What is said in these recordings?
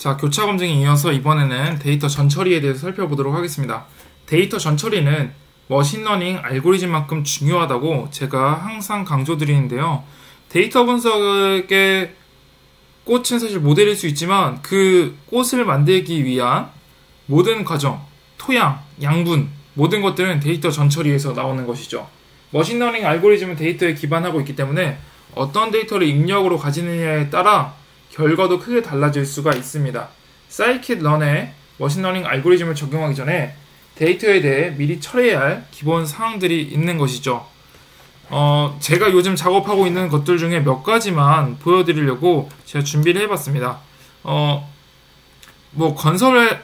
자, 교차 검증에 이어서 이번에는 데이터 전처리에 대해서 살펴보도록 하겠습니다. 데이터 전처리는 머신러닝 알고리즘만큼 중요하다고 제가 항상 강조드리는데요. 데이터 분석의 꽃은 사실 모델일 수 있지만 그 꽃을 만들기 위한 모든 과정, 토양, 양분, 모든 것들은 데이터 전처리에서 나오는 것이죠. 머신러닝 알고리즘은 데이터에 기반하고 있기 때문에 어떤 데이터를 입력으로 가지느냐에 따라 결과도 크게 달라질 수가 있습니다. 사이킷런에 머신러닝 알고리즘을 적용하기 전에 데이터에 대해 미리 처리해야 할 기본 사항들이 있는 것이죠. 제가 요즘 작업하고 있는 것들 중에 몇 가지만 보여드리려고 제가 준비를 해봤습니다. 건설에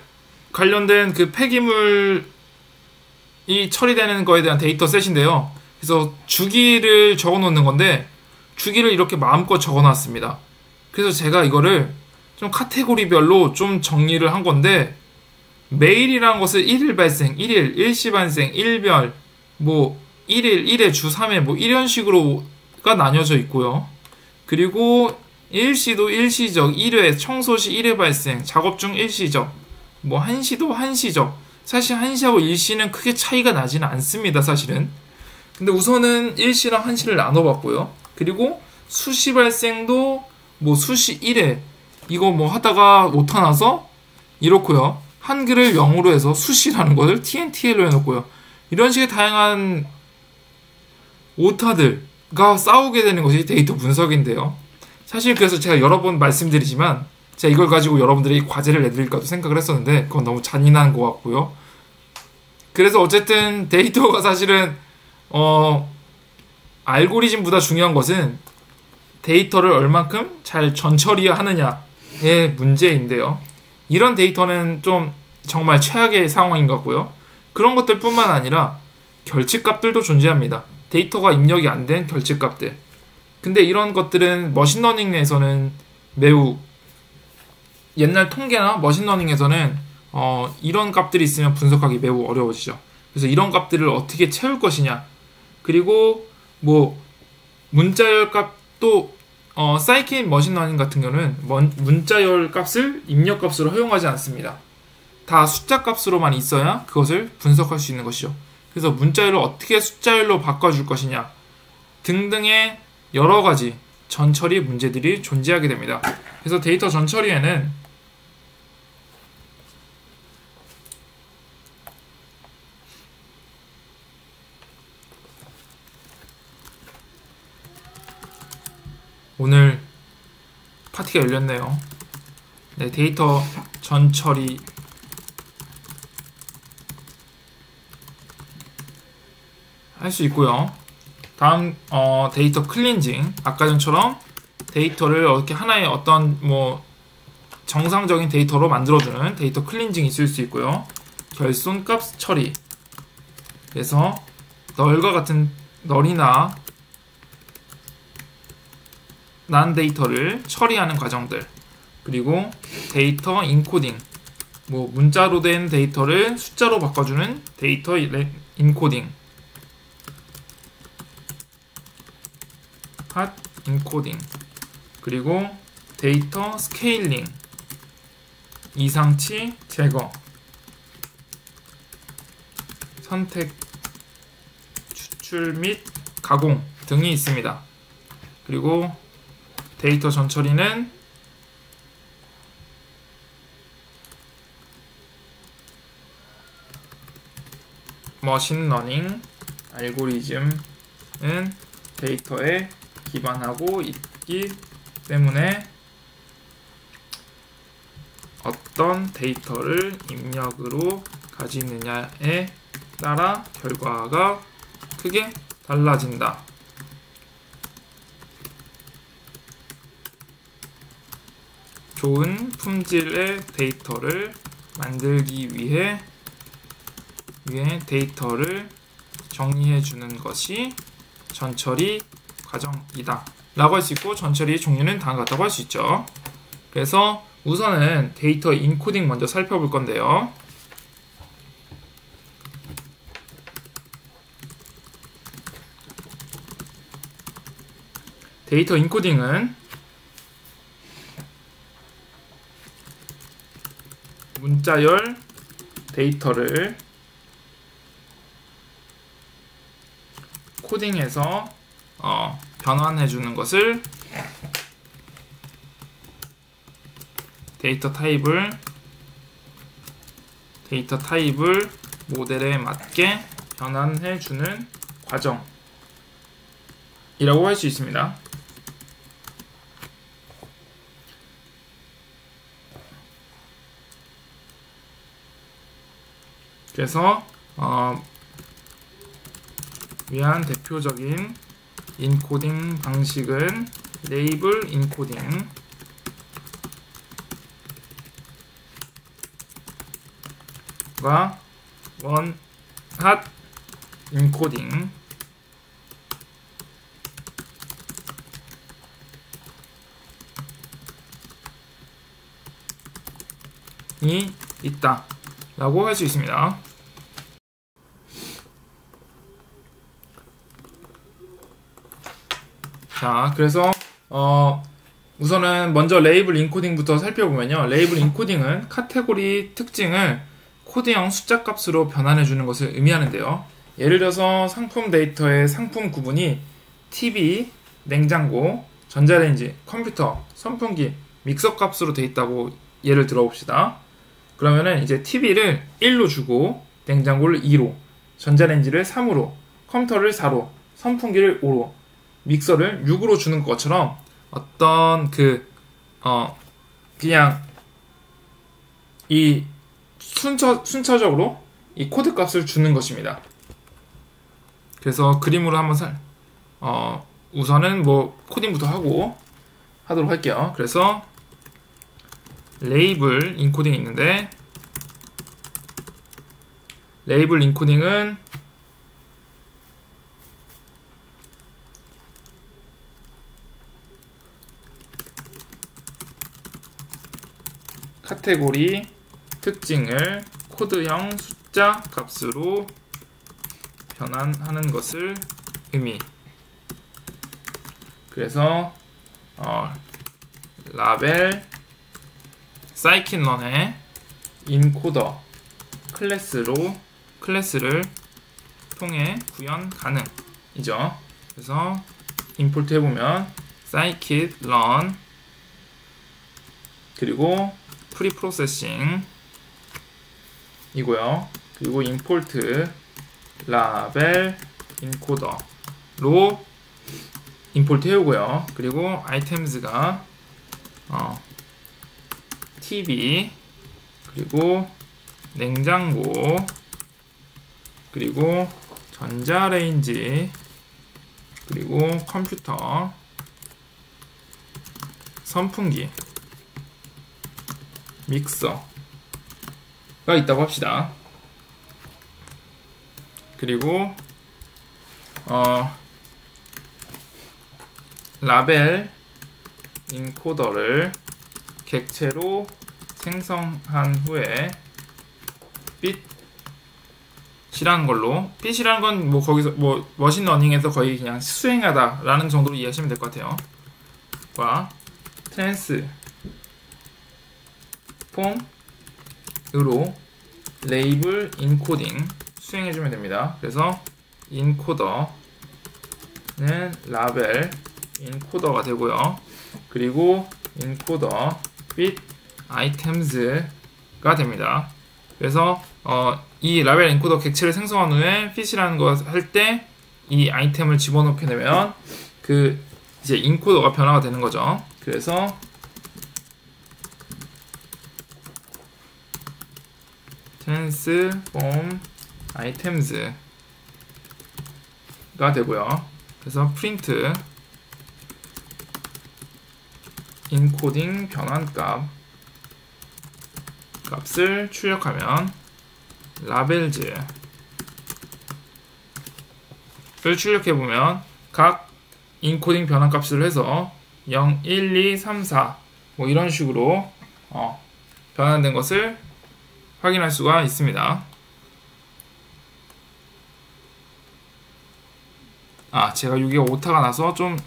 관련된 그 폐기물이 처리되는 거에 대한 데이터 셋인데요. 그래서 주기를 적어 놓는 건데, 주기를 이렇게 마음껏 적어 놨습니다. 그래서 제가 이거를 좀 카테고리별로 좀 정리를 한 건데, 매일이라는 것을 1일 발생, 1일, 일시 발생, 일별, 1일, 1회, 주 3회, 이런 식으로가 나뉘어져 있고요. 그리고 일시도 일시적, 1회, 청소 시 1회 발생, 작업 중 일시적, 한시도 한시적. 사실 한시하고 일시는 크게 차이가 나지는 않습니다, 사실은. 근데 우선은 일시랑 한시를 나눠봤고요. 그리고 수시 발생도 수시 1회, 이거 하다가 못하나서 이렇고요. 한글을 0으로 해서 수시라는 것을 TNTL로 해놓고요. 이런 식의 다양한 오타들과 싸우게 되는 것이 데이터 분석인데요. 사실 그래서 제가 여러 번 말씀드리지만 제가 이걸 가지고 여러분들이 과제를 내드릴까도 생각을 했었는데 그건 너무 잔인한 것 같고요. 그래서 어쨌든 데이터가 사실은 알고리즘보다 중요한 것은 데이터를 얼만큼 잘 전처리하느냐의 문제인데요. 이런 데이터는 좀 정말 최악의 상황인 것 같고요. 그런 것들 뿐만 아니라 결집값들도 존재합니다. 데이터가 입력이 안 된 결집값들. 근데 이런 것들은 머신러닝 내에서는 매우 옛날 통계나 머신러닝에서는 이런 값들이 있으면 분석하기 매우 어려워지죠. 그래서 이런 값들을 어떻게 채울 것이냐. 그리고 문자열 값도 사이킨 머신러닝 같은 경우는 문자열 값을 입력 값으로 허용하지 않습니다. 다 숫자 값으로만 있어야 그것을 분석할 수 있는 것이죠. 그래서 문자열을 어떻게 숫자열로 바꿔줄 것이냐 등등의 여러 가지 전처리 문제들이 존재하게 됩니다. 그래서 데이터 전처리에는 오늘 파티가 열렸네요. 네, 데이터 전처리 할 수 있고요. 다음 데이터 클린징, 아까 전처럼 데이터를 이렇게 하나의 어떤 정상적인 데이터로 만들어주는 데이터 클린징이 있을 수 있고요. 결손값 처리, 그래서 널과 같은 널이나 난 데이터를 처리하는 과정들, 그리고 데이터 인코딩, 문자로 된 데이터를 숫자로 바꿔주는 데이터 인코딩, 핫 인코딩, 그리고 데이터 스케일링, 이상치 제거, 선택, 추출 및 가공 등이 있습니다. 그리고 데이터 전처리는 머신러닝 알고리즘은 데이터에 기반하고 있기 때문에 어떤 데이터를 입력으로 가지느냐에 따라 결과가 크게 달라진다. 좋은 품질의 데이터를 만들기 위해 데이터를 정리해 주는 것이 전처리 과정이다 라고 할 수 있고, 전처리의 종류는 다음과 같다고 할 수 있죠. 그래서 우선은 데이터 인코딩 먼저 살펴볼 건데요. 데이터 인코딩은 문자열 데이터를 코딩해서 변환해주는 것을 데이터 타입을 모델에 맞게 변환해주는 과정이라고 할 수 있습니다. 그래서 위한 대표적인 인코딩 방식은 레이블 인코딩, 과 원핫 인코딩, 이 있다 라고 할 수 있습니다. 자, 그래서 우선은 먼저 레이블 인코딩부터 살펴보면요, 레이블 인코딩은 카테고리 특징을 코드형 숫자 값으로 변환해 주는 것을 의미하는데요. 예를 들어서 상품 데이터의 상품 구분이 TV, 냉장고, 전자레인지, 컴퓨터, 선풍기, 믹서 값으로 돼 있다고 예를 들어 봅시다. 그러면은 이제 TV를 1로 주고, 냉장고를 2로, 전자레인지를 3으로, 컴퓨터를 4로, 선풍기를 5로, 믹서를 6으로 주는 것처럼 어떤 그냥 이 순차적으로 이 코드 값을 주는 것입니다. 그래서 그림으로 한번 우선은 뭐 코딩부터 하도록 할게요. 그래서 레이블 인코딩이 있는데, 레이블 인코딩은 카테고리 특징을 코드형 숫자 값으로 변환하는 것을 그래서 라벨 scikit-learn의 인코더 클래스를 통해 구현 가능이죠. 그래서 임포트 해보면 scikit-learn 그리고 프리프로세싱 이고요. 그리고 임포트 라벨 인코더로 임포트 해오고요. 그리고 아이템즈가 TV, 그리고 냉장고, 그리고 전자레인지, 그리고 컴퓨터, 선풍기, 믹서가 있다고 합시다. 그리고 라벨 인코더를 객체로 생성한 후에 빛이라는 걸로, 빛이라는 건 뭐 거기서 뭐 머신러닝에서 거의 그냥 수행하다라는 정도로 이해하시면 될 것 같아요. 과 트랜스폼으로 레이블 인코딩 수행해주면 됩니다. 그래서 인코더는 라벨 인코더가 되고요. 그리고 인코더 with items가 됩니다. 그래서 이 라벨 인코더 객체를 생성한 후에 fit이라는 거 할 때 이 아이템을 집어넣게 되면 그 이제 인코더가 변화가 되는 거죠. 그래서 transform items가 되고요. 그래서 print 인코딩 값을 출력하면 라벨즈를 출력해보면 각 인코딩 변환 값을 해서 0, 1, 2, 3, 4 뭐 이런 식으로 변환된 것을 확인할 수가 있습니다. 제가 여기가 오타가 나서 좀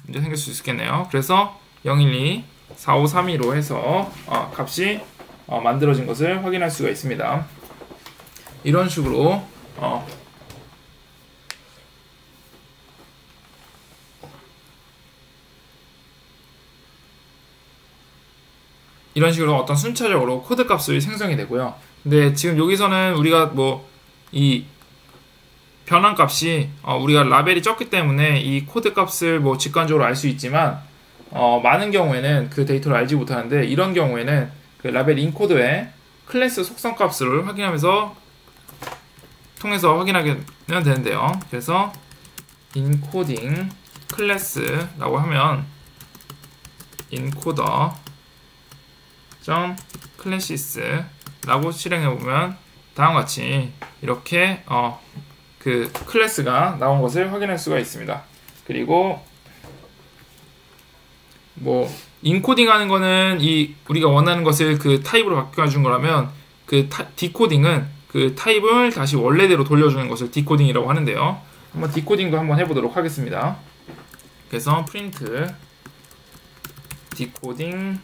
문제 생길 수 있겠네요. 그래서 0, 1, 2, 4, 5, 3, 2로 해서 값이 만들어진 것을 확인할 수가 있습니다. 이런 식으로 이런 식으로 어떤 순차적으로 코드 값이 생성이 되고요. 근데 지금 여기서는 우리가 뭐 이 변환 값이 우리가 라벨이 적기 때문에 이 코드 값을 뭐 직관적으로 알 수 있지만 많은 경우에는 그 데이터를 알지 못하는데, 이런 경우에는 그 라벨 인코드에 클래스 속성 값을 확인하면서 통해서 확인하게 되는데요. 그래서 인코딩 클래스라고 하면 인코더 클래시스라고 실행해 보면 다음과 같이 이렇게 그 클래스가 나온 것을 확인할 수가 있습니다. 그리고 뭐 인코딩 하는 거는 우리가 원하는 것을 그 타입으로 바꿔준 거라면, 그 디코딩은 그 타입을 다시 원래대로 돌려주는 것을 디코딩이라고 하는데요. 한번 디코딩도 한번 해보도록 하겠습니다. 그래서 프린트 디코딩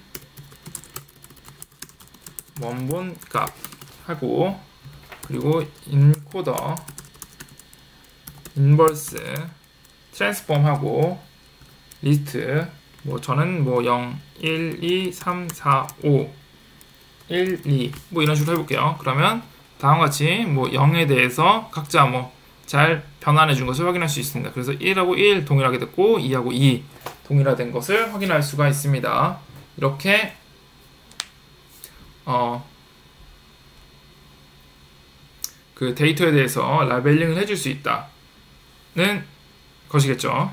원본 값 하고, 그리고 인코더 인버스 트랜스폼 하고 리스트 뭐 저는 뭐 0, 1, 2, 3, 4, 5, 1, 2 뭐 이런 식으로 해볼게요. 그러면 다음과 같이 뭐 0에 대해서 각자 뭐 잘 변환해 준 것을 확인할 수 있습니다. 그래서 1하고 1 동일하게 됐고 2하고 2 동일화된 것을 확인할 수가 있습니다. 이렇게 그 데이터에 대해서 라벨링을 해줄 수 있다는 것이겠죠.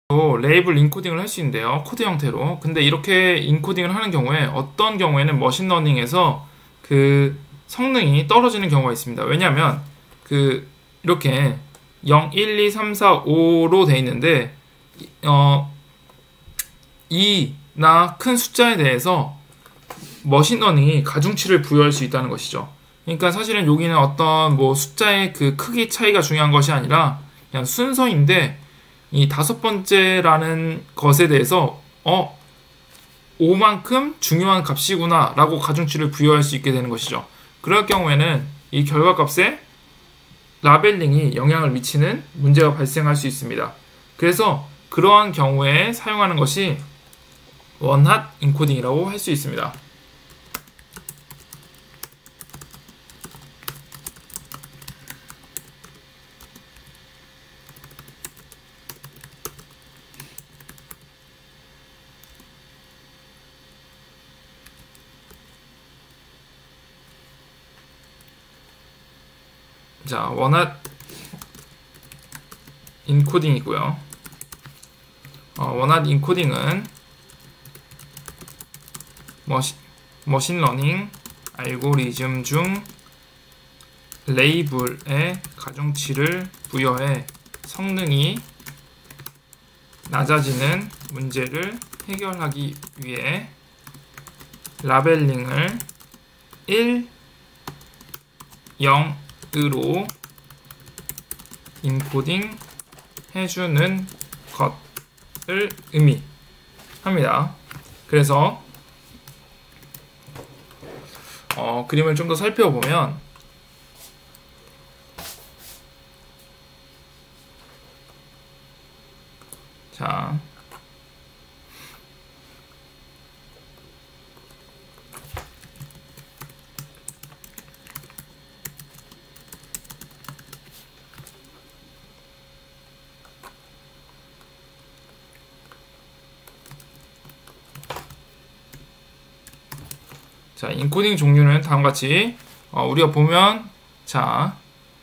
또 레이블 인코딩을 할 수 있는데요, 코드 형태로. 근데 이렇게 인코딩을 하는 경우에 어떤 경우에는 머신러닝에서 그 성능이 떨어지는 경우가 있습니다. 왜냐하면 그 이렇게 0, 1, 2, 3, 4, 5로 돼 있는데 2나 큰 숫자에 대해서 머신러닝이 가중치를 부여할 수 있다는 것이죠. 그러니까 사실은 여기는 어떤 뭐 숫자의 그 크기 차이가 중요한 것이 아니라 그냥 순서인데, 이 5번째라는 것에 대해서 5만큼 중요한 값이구나 라고 가중치를 부여할 수 있게 되는 것이죠. 그럴 경우에는 이 결과값에 라벨링이 영향을 미치는 문제가 발생할 수 있습니다. 그래서 그러한 경우에 사용하는 것이 원핫 인코딩이라고 할 수 있습니다. 자, 원핫 인코딩이고요. 원핫 인코딩은 머신러닝 알고리즘 중 레이블에 가중치를 부여해 성능이 낮아지는 문제를 해결하기 위해 라벨링을 1, 0으로 인코딩 해주는 것을 의미합니다. 그래서 그림을 좀 더 살펴보면, 자, 인코딩 종류는 다음같이 우리가 보면, 자,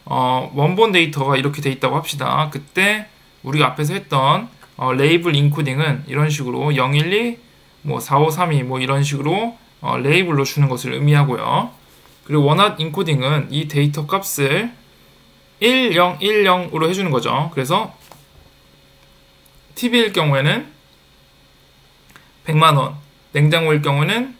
원본 데이터가 이렇게 돼 있다고 합시다. 그때 우리가 앞에서 했던 레이블 인코딩은 이런 식으로 012, 뭐 4532, 뭐 이런 식으로 레이블로 주는 것을 의미하고요. 그리고 원핫 인코딩은 이 데이터 값을 1010으로 해주는 거죠. 그래서 TV일 경우에는 100만원, 냉장고일 경우에는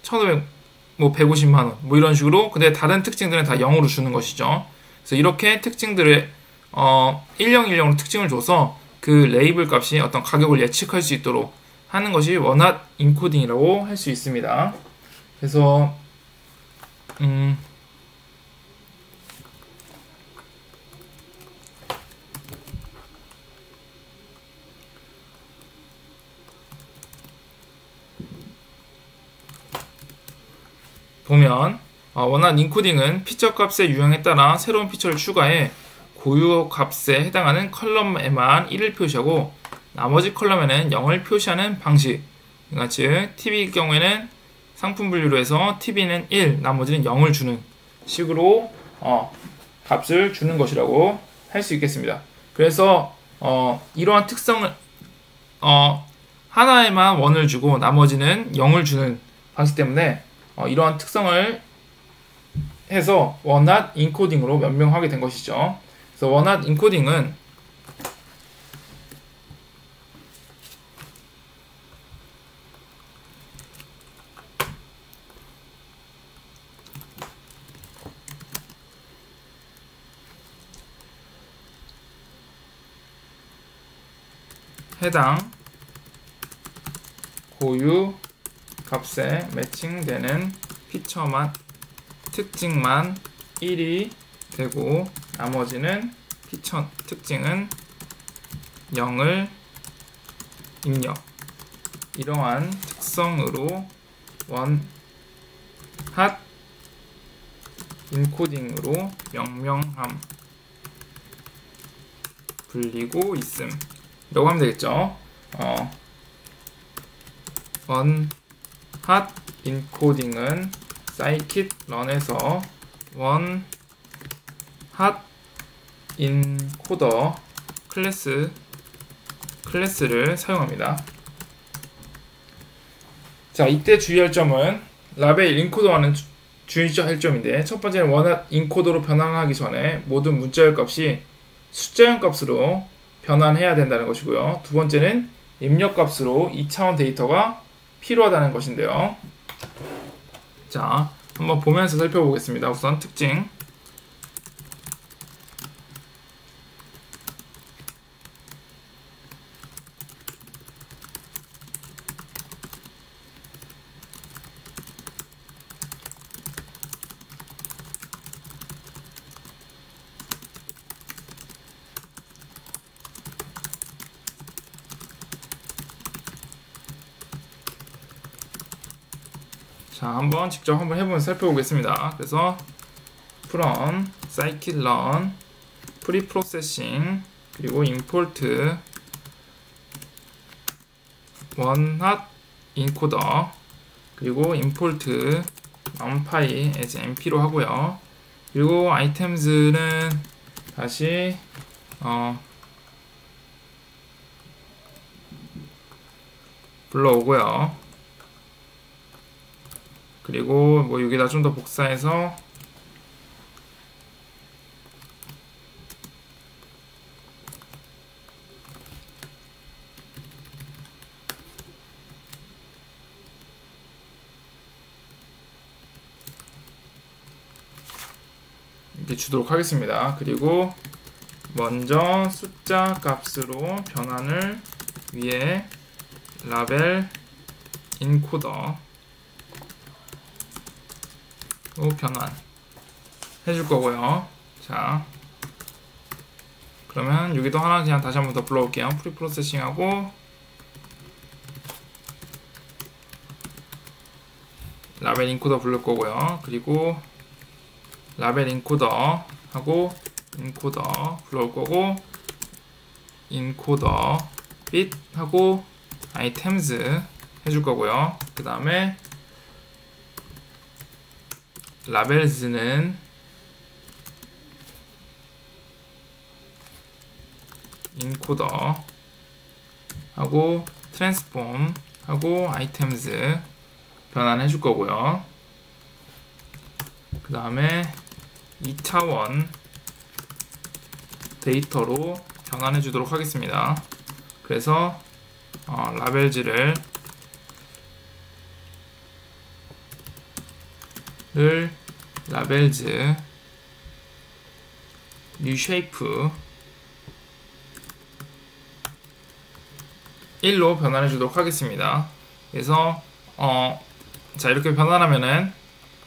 1500, 뭐 150만원, 뭐 이런 식으로. 근데 다른 특징들은 다 0으로 주는 것이죠. 그래서 이렇게 특징들을 1010으로 특징을 줘서 그 레이블 값이 어떤 가격을 예측할 수 있도록 하는 것이 원핫 인코딩이라고 할 수 있습니다. 그래서 음, 보면 원한 인코딩은 피처 값의 유형에 따라 새로운 피처를 추가해 고유 값에 해당하는 컬럼에만 1을 표시하고 나머지 컬럼에는 0을 표시하는 방식. 그러니까 즉 TV의 경우에는 상품 분류로 해서 TV는 1, 나머지는 0을 주는 식으로 값을 주는 것이라고 할 수 있겠습니다. 그래서 이러한 특성을 하나에만 1을 주고 나머지는 0을 주는 방식 때문에 이러한 특성을 해서 원핫 인코딩으로 변명하게 된 것이죠. 그래서 원핫 인코딩은 해당 고유 값에 매칭되는 피처만 특징만 1이 되고 나머지는 피처 특징은 0을 입력. 이러한 특성으로 원핫 인코딩으로 명명함 불리고 있음 라고 하면 되겠죠. 원핫 인코딩은 scikit-learn에서 원핫 인코더 클래스를 사용합니다. 자, 이때 주의할 점은 라벨 인코더와는 주의할 점인데, 첫 번째는 원핫 인코더로 변환하기 전에 모든 문자열 값이 숫자형 값으로 변환해야 된다는 것이고요. 두 번째는 입력 값으로 2차원 데이터가 필요하다는 것인데요. 자, 한번 보면서 살펴보겠습니다. 우선 특징. 자, 한번 직접 한번 해보면서 살펴보겠습니다. 그래서 from scikit-learn 프리프로세싱 그리고 import 원핫 인코더 그리고 import numpy as np로 하고요. 그리고 items는 다시 불러오고요. 그리고 뭐 여기다 좀 더 복사해서 이렇게 주도록 하겠습니다. 그리고 먼저 숫자 값으로 변환을 위해 라벨 인코더 변환 해줄 거고요. 자, 그러면 여기도 하나 그냥 다시 한번 더 불러올게요. 프리프로세싱 하고 라벨 인코더 부를 거고요. 그리고 라벨 인코더 하고 인코더 불러올 거고 인코더 bit 하고 items 해줄 거고요. 그 다음에 라벨즈는 인코더 하고 트랜스폼 하고 아이템즈 변환해 줄 거고요. 그 다음에 2차원 데이터로 변환해 주도록 하겠습니다. 그래서 라벨즈를 라벨즈 뉴 쉐이프 1로 변환해 주도록 하겠습니다. 그래서 자, 이렇게 변환하면은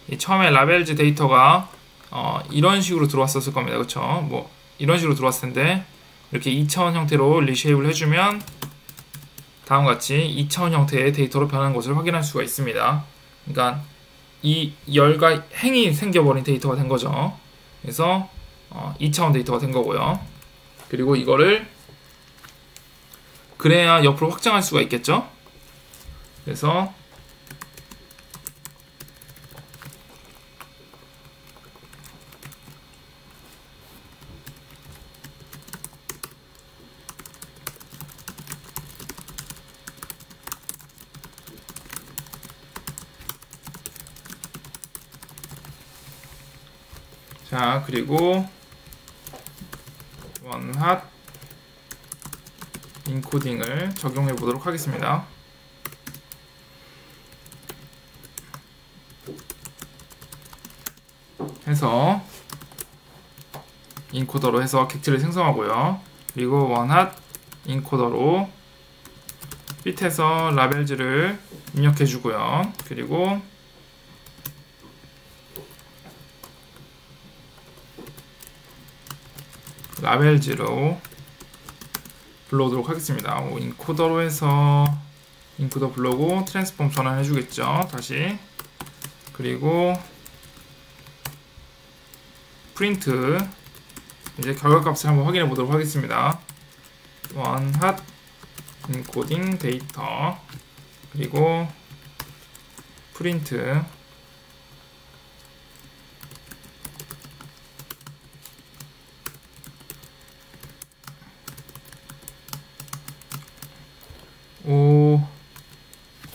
이 처음에 라벨즈 데이터가 이런 식으로 들어왔었을 겁니다. 그쵸? 뭐 이런 식으로 들어왔을 텐데 이렇게 2차원 형태로 리쉐입을 해주면 다음과 같이 2차원 형태의 데이터로 변하는 것을 확인할 수가 있습니다. 그러니까 이 열과 행이 생겨버린 데이터가 된 거죠. 그래서 2차원 데이터가 된 거고요. 그리고 이거를 그래야 옆으로 확장할 수가 있겠죠. 그래서 자, 그리고 원핫 인코딩을 적용해 보도록 하겠습니다. 해서 인코더로 해서 객체를 생성하고요. 그리고 원핫 인코더로 밑에서 라벨즈를 입력해 주고요. 그리고 라벨즈로 불러오도록 하겠습니다. 인코더로 해서 인코더 불러오고 트랜스폼 전환해 주겠죠. 다시 그리고 프린트 이제 결과값을 한번 확인해 보도록 하겠습니다. 원핫 인코딩 데이터 그리고 프린트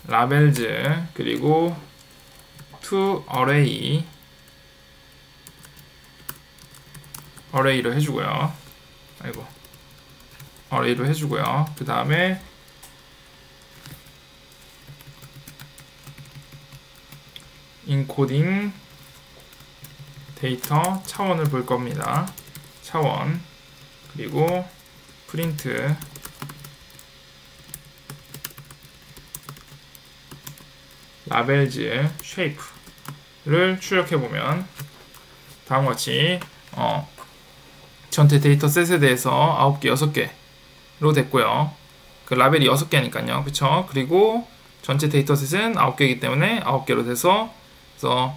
라벨즈 그리고 to array로 해주고요. array로 해주고요. 그 다음에 인코딩 데이터 차원을 볼 겁니다. 차원 그리고 프린트 라벨즈 쉐이프를 출력해보면 다음과 같이 전체 데이터 셋에 대해서 9개, 6개로 됐고요. 그 라벨이 6개니까요. 그쵸? 그리고 전체 데이터 셋은 9개이기 때문에 9개로 돼서 그래서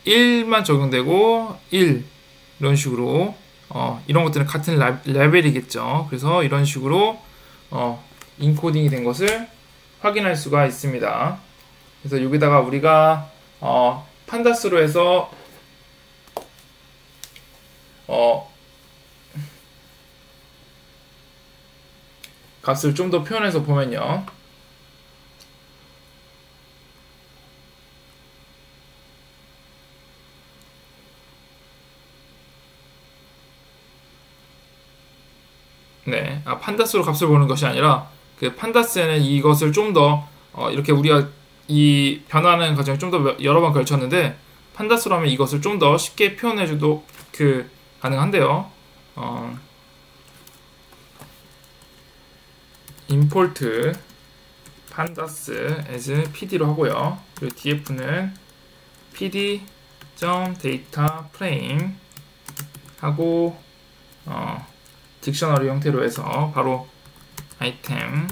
1만 적용되고 1 이런 식으로 이런 것들은 같은 레벨이겠죠. 그래서 이런 식으로 인코딩이 된 것을 확인할 수가 있습니다. 그래서 여기다가 우리가 판다스로 해서 값을 좀 더 표현해서 보면요. 네, 판다스로 값을 보는 것이 아니라 그 판다스에는 이것을 좀 더 이렇게 우리가 이 변화하는 과정이 좀 더 여러 번 걸쳤는데 판다스로 하면 이것을 좀 더 쉽게 표현해줘도 가능한데요. import pandas as pd로 하고요. 그리고 df는 pd.dataFrame 하고 딕셔너리 형태로 해서 바로 아이템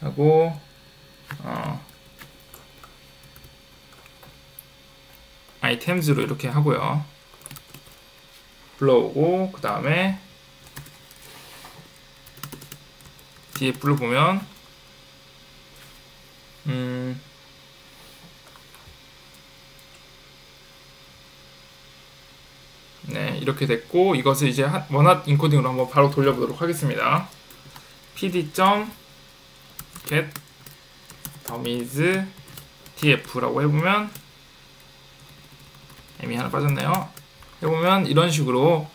하고 아이템즈로 이렇게 하고요. 불러오고 그 다음에 df를 보면 네, 이렇게 됐고 이것을 이제 원핫 인코딩으로 한번 바로 돌려보도록 하겠습니다. pd.get dummies df라고 해보면 M이 하나 빠졌네요. 해보면 이런 식으로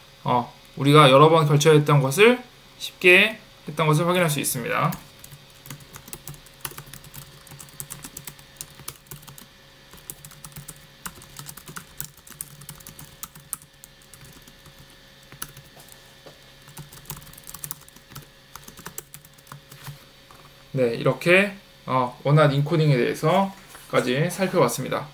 우리가 여러 번 걸쳐 했던 것을 쉽게 했던 것을 확인할 수 있습니다. 네, 이렇게 원활 인코딩에 대해서까지 살펴봤습니다.